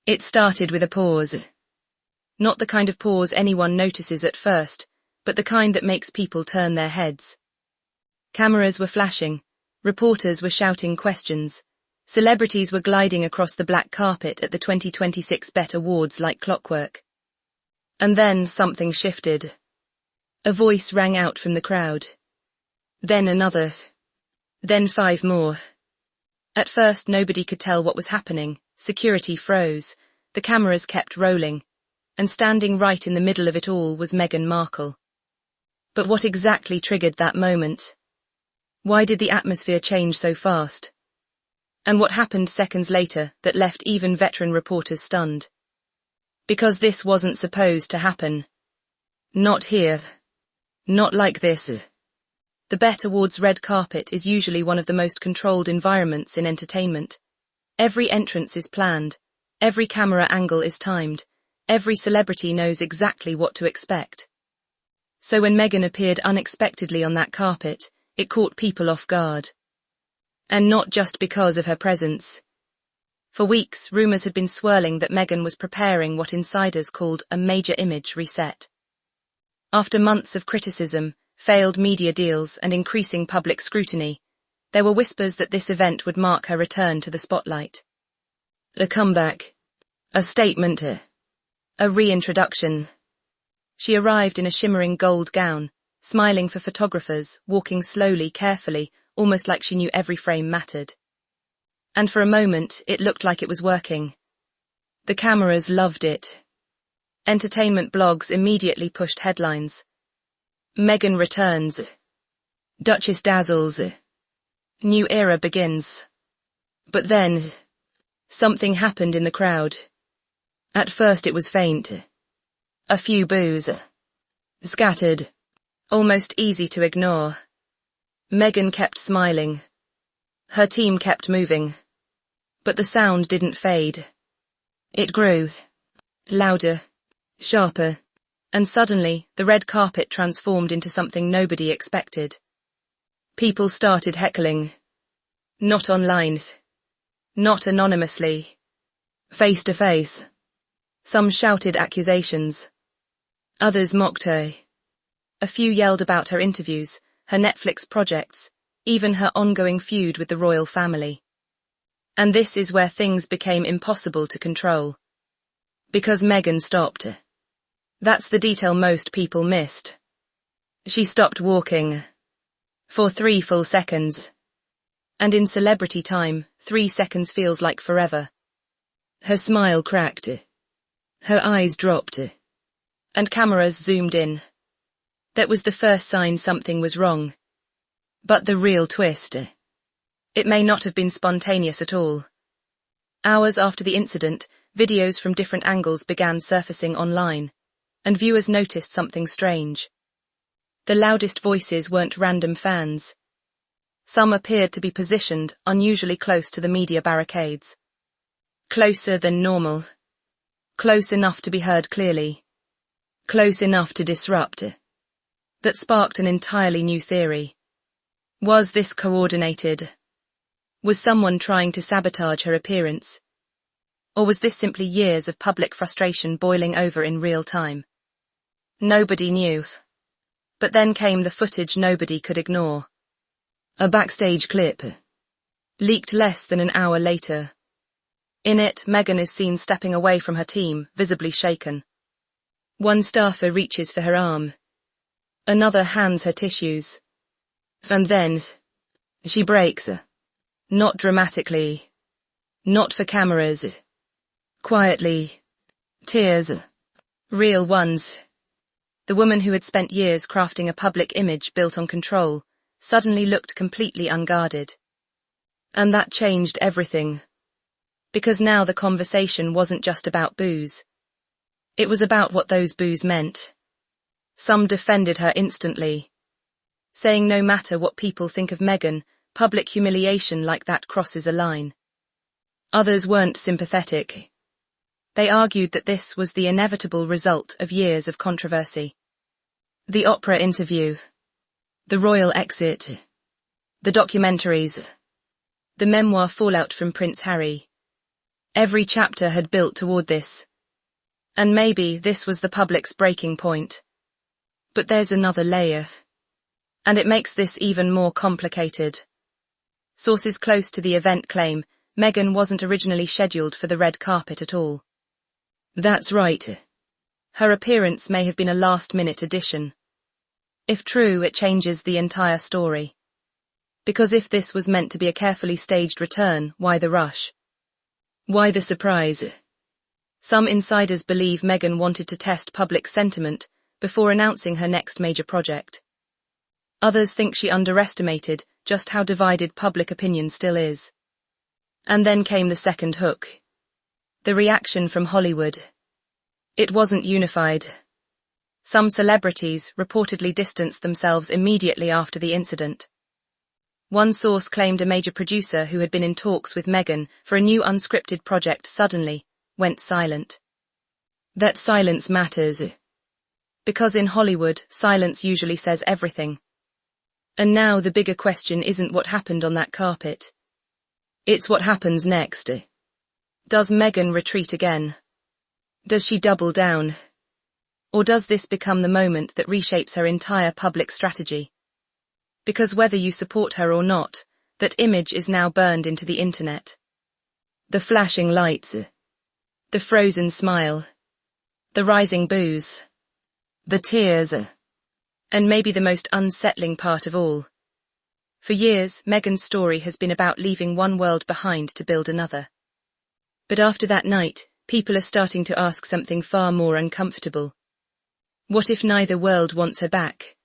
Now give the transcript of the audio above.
It started with a pause. Not the kind of pause anyone notices at first, but the kind that makes people turn their heads. Cameras were flashing, reporters were shouting questions, celebrities were gliding across the black carpet at the 2026 BET Awards like clockwork. And then something shifted. A voice rang out from the crowd. Then another. Then 5 more. At first nobody could tell what was happening. Security froze, the cameras kept rolling, and standing right in the middle of it all was Meghan Markle. But what exactly triggered that moment? Why did the atmosphere change so fast? And what happened seconds later that left even veteran reporters stunned? Because this wasn't supposed to happen. Not here. Not like this. The BET Awards red carpet is usually one of the most controlled environments in entertainment. Every entrance is planned, every camera angle is timed, every celebrity knows exactly what to expect. So when Meghan appeared unexpectedly on that carpet, it caught people off guard. And not just because of her presence. For weeks, rumors had been swirling that Meghan was preparing what insiders called a major image reset. After months of criticism, failed media deals, and increasing public scrutiny, there were whispers that this event would mark her return to the spotlight. A comeback. A statement. A reintroduction. She arrived in a shimmering gold gown, smiling for photographers, walking slowly, carefully, almost like she knew every frame mattered. And for a moment, it looked like it was working. The cameras loved it. Entertainment blogs immediately pushed headlines. Meghan returns. Duchess dazzles. New era begins. But then, something happened in the crowd. At first it was faint. A few boos. Scattered. Almost easy to ignore. Meghan kept smiling. Her team kept moving. But the sound didn't fade. It grew. Louder. Sharper. And suddenly, the red carpet transformed into something nobody expected. People started heckling. Not online. Not anonymously. Face to face. Some shouted accusations. Others mocked her. A few yelled about her interviews, her Netflix projects, even her ongoing feud with the royal family. And this is where things became impossible to control. Because Meghan stopped. That's the detail most people missed. She stopped walking. For 3 full seconds. And in celebrity time, 3 seconds feels like forever. Her smile cracked. Her eyes dropped. And cameras zoomed in. That was the first sign something was wrong. But the real twist. It may not have been spontaneous at all. Hours after the incident, videos from different angles began surfacing online, and viewers noticed something strange. The loudest voices weren't random fans. Some appeared to be positioned unusually close to the media barricades. Closer than normal. Close enough to be heard clearly. Close enough to disrupt. That sparked an entirely new theory. Was this coordinated? Was someone trying to sabotage her appearance? Or was this simply years of public frustration boiling over in real time? Nobody knew. But then came the footage nobody could ignore. A backstage clip. Leaked less than an hour later. In it, Meghan is seen stepping away from her team, visibly shaken. One staffer reaches for her arm. Another hands her tissues. And then, she breaks. Not dramatically. Not for cameras. Quietly. Tears. Real ones. The woman who had spent years crafting a public image built on control suddenly looked completely unguarded. And that changed everything. Because now the conversation wasn't just about boos. It was about what those boos meant. Some defended her instantly, saying no matter what people think of Meghan, public humiliation like that crosses a line. Others weren't sympathetic. They argued that this was the inevitable result of years of controversy. The Oprah interview. The royal exit. The documentaries. The memoir fallout from Prince Harry. Every chapter had built toward this. And maybe this was the public's breaking point. But there's another layer. And it makes this even more complicated. Sources close to the event claim Meghan wasn't originally scheduled for the red carpet at all. That's right. Her appearance may have been a last-minute addition. If true, it changes the entire story. Because if this was meant to be a carefully staged return, why the rush? Why the surprise? Some insiders believe Meghan wanted to test public sentiment before announcing her next major project. Others think she underestimated just how divided public opinion still is. And then came the second hook. The reaction from Hollywood. It wasn't unified. Some celebrities reportedly distanced themselves immediately after the incident. One source claimed a major producer who had been in talks with Meghan for a new unscripted project suddenly went silent. That silence matters. Because in Hollywood, silence usually says everything. And now the bigger question isn't what happened on that carpet. It's what happens next. Does Meghan retreat again? Does she double down? Or does this become the moment that reshapes her entire public strategy? Because whether you support her or not, that image is now burned into the internet. The flashing lights. The frozen smile. The rising boos. The tears. And maybe the most unsettling part of all. For years, Meghan's story has been about leaving one world behind to build another. But after that night, people are starting to ask something far more uncomfortable. What if neither world wants her back?